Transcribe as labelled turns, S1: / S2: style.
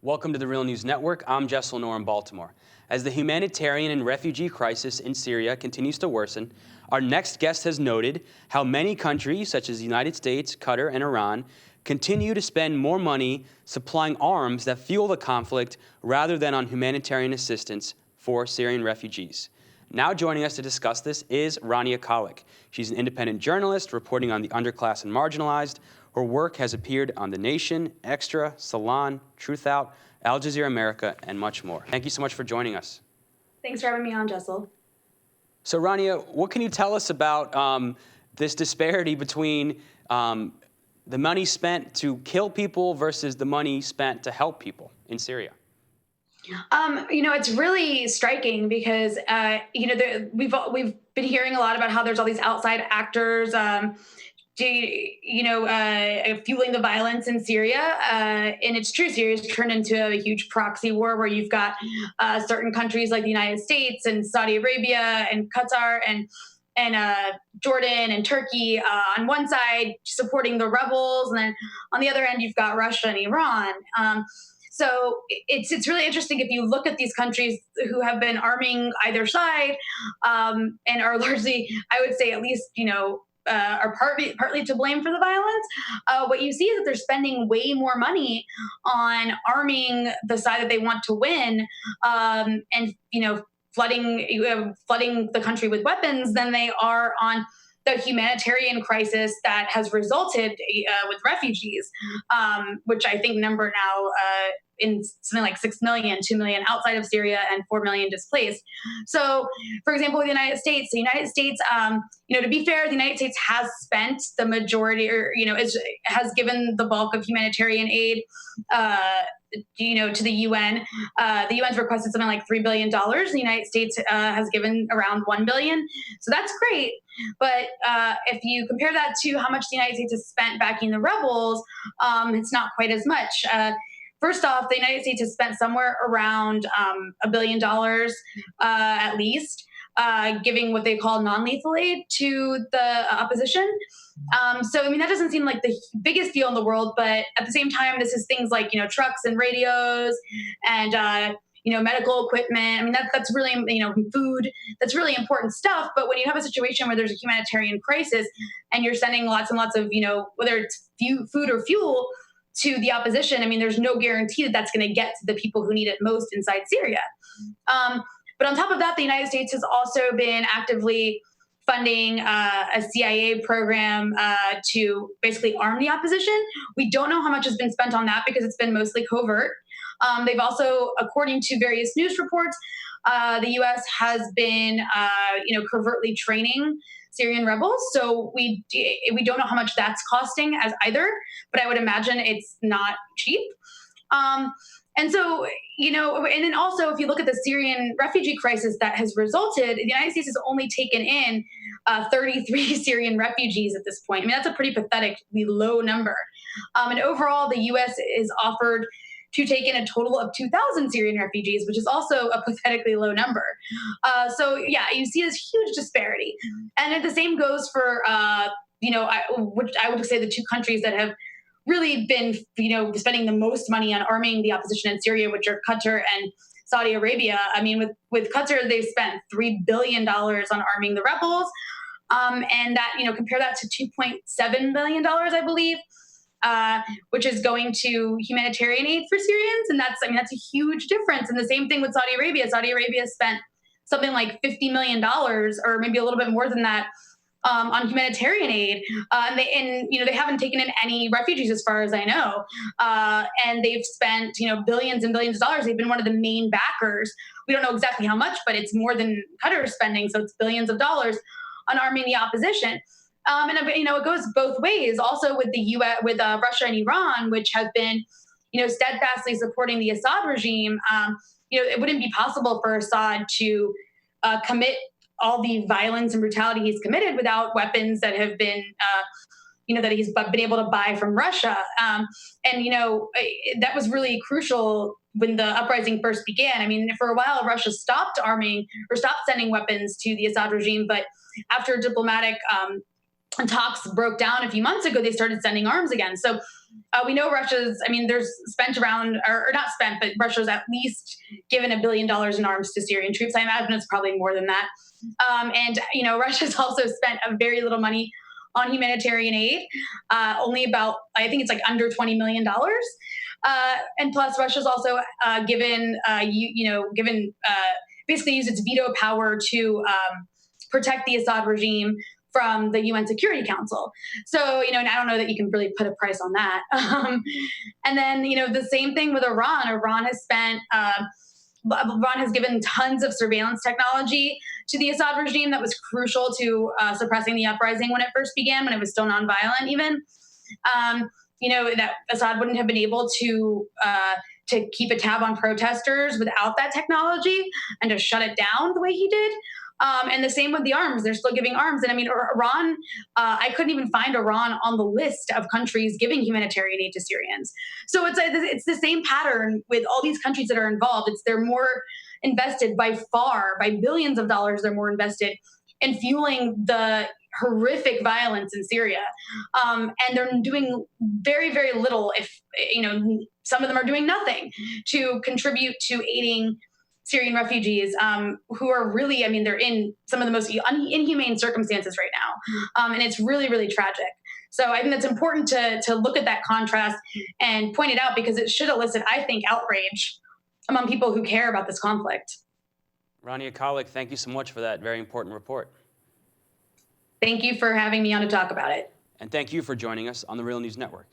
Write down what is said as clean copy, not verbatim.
S1: Welcome to the Real News Network. I'm Jess Lenore in Baltimore. As the humanitarian and refugee crisis in Syria continues to worsen, our next guest has noted how many countries, such as the United States, Qatar, and Iran, continue to spend more money supplying arms that fuel the conflict rather than on humanitarian assistance for Syrian refugees. Now joining us to discuss this is Rania Khalek. She's an independent journalist reporting on the underclass and marginalized. Her work has appeared on The Nation, Extra, Salon, Truth Out, Al Jazeera America, and much more. Thank you so much for joining us.
S2: Thanks for having me on, Jessel.
S1: So Rania, what can you tell us about this disparity between the money spent to kill people versus the money spent to help people in Syria?
S2: It's really striking because we've been hearing a lot about how there's all these outside actors, fueling the violence in Syria, and it's true. Syria's turned into a huge proxy war where you've got certain countries like the United States and Saudi Arabia and Qatar and Jordan and Turkey on one side supporting the rebels, and then on the other end you've got Russia and Iran. So it's really interesting if you look at these countries who have been arming either side and are largely, I would say, at least are partly to blame for the violence. What you see is that they're spending way more money on arming the side that they want to win, and flooding the country with weapons than they are on the humanitarian crisis that has resulted with refugees, which I think number now in something like 6 million, 2 million outside of Syria, and 4 million displaced. So, for example, with the United States, to be fair, the United States has spent the majority, or has given the bulk of humanitarian aid, to the UN. The UN's requested something like $3 billion. The United States has given around $1 billion. So that's great. But if you compare that to how much the United States has spent backing the rebels, it's not quite as much. First off, the United States has spent somewhere around $1 billion at least, giving what they call non-lethal aid to the opposition. That doesn't seem like the biggest deal in the world, but at the same time, this is things like, trucks and radios and, medical equipment. That's really, food, that's really important stuff. But when you have a situation where there's a humanitarian crisis and you're sending lots and lots of, whether it's food or fuel to the opposition, there's no guarantee that that's going to get to the people who need it most inside Syria. But on top of that, the United States has also been actively funding a CIA program to basically arm the opposition. We don't know how much has been spent on that because it's been mostly covert. They've also, according to various news reports, the U.S. has been, covertly training Syrian rebels. So we don't know how much that's costing as either, but I would imagine it's not cheap. And then also, if you look at the Syrian refugee crisis that has resulted, the United States has only taken in 33 Syrian refugees at this point. That's a pretty pathetically low number. And overall, the U.S. is offered to take in a total of 2,000 Syrian refugees, which is also a pathetically low number. You see this huge disparity. And the same goes for, which I would say the two countries that have really been, spending the most money on arming the opposition in Syria, which are Qatar and Saudi Arabia. With Qatar, they've spent $3 billion on arming the rebels. And that, compare that to $2.7 billion, I believe, which is going to humanitarian aid for Syrians. And that's a huge difference. And the same thing with Saudi Arabia. Saudi Arabia spent something like $50 million, or maybe a little bit more than that, on humanitarian aid, and they haven't taken in any refugees as far as I know, and they've spent billions and billions of dollars. They've been one of the main backers. We don't know exactly how much, but it's more than Qatar is spending, so it's billions of dollars on arming the opposition. It goes both ways. Also with the U.S., with Russia and Iran, which have been steadfastly supporting the Assad regime. It wouldn't be possible for Assad to commit all the violence and brutality he's committed without weapons that have been, that he's been able to buy from Russia. That was really crucial when the uprising first began. For a while, Russia stopped arming or stopped sending weapons to the Assad regime, but after diplomatic talks broke down a few months ago, they started sending arms again. So we know Russia's, I mean, there's spent around, or not spent, but Russia's at least given $1 billion in arms to Syrian troops. I imagine it's probably more than that. And, Russia's also spent a very little money on humanitarian aid, only about, I think it's like under $20 million. And plus, Russia's also basically used its veto power to protect the Assad regime from the UN Security Council. So, and I don't know that you can really put a price on that. And then, the same thing with Iran. Iran has given tons of surveillance technology to the Assad regime that was crucial to suppressing the uprising when it first began, when it was still nonviolent, even. That Assad wouldn't have been able to keep a tab on protesters without that technology and to shut it down the way he did. And the same with the arms. They're still giving arms. And I mean, Iran, I couldn't even find Iran on the list of countries giving humanitarian aid to Syrians. So it's the same pattern with all these countries that are involved. They're more invested by far, by billions of dollars, they're more invested in fueling the horrific violence in Syria. And they're doing very, very little, if, some of them are doing nothing to contribute to aiding Syrian refugees who are really, I mean, they're in some of the most inhumane circumstances right now. And it's really, really tragic. So I think that's important to look at that contrast and point it out, because it should elicit, I think, outrage among people who care about this conflict.
S1: Rania Khalek, thank you so much for that very important report.
S2: Thank you for having me on to talk about it.
S1: And thank you for joining us on the Real News Network.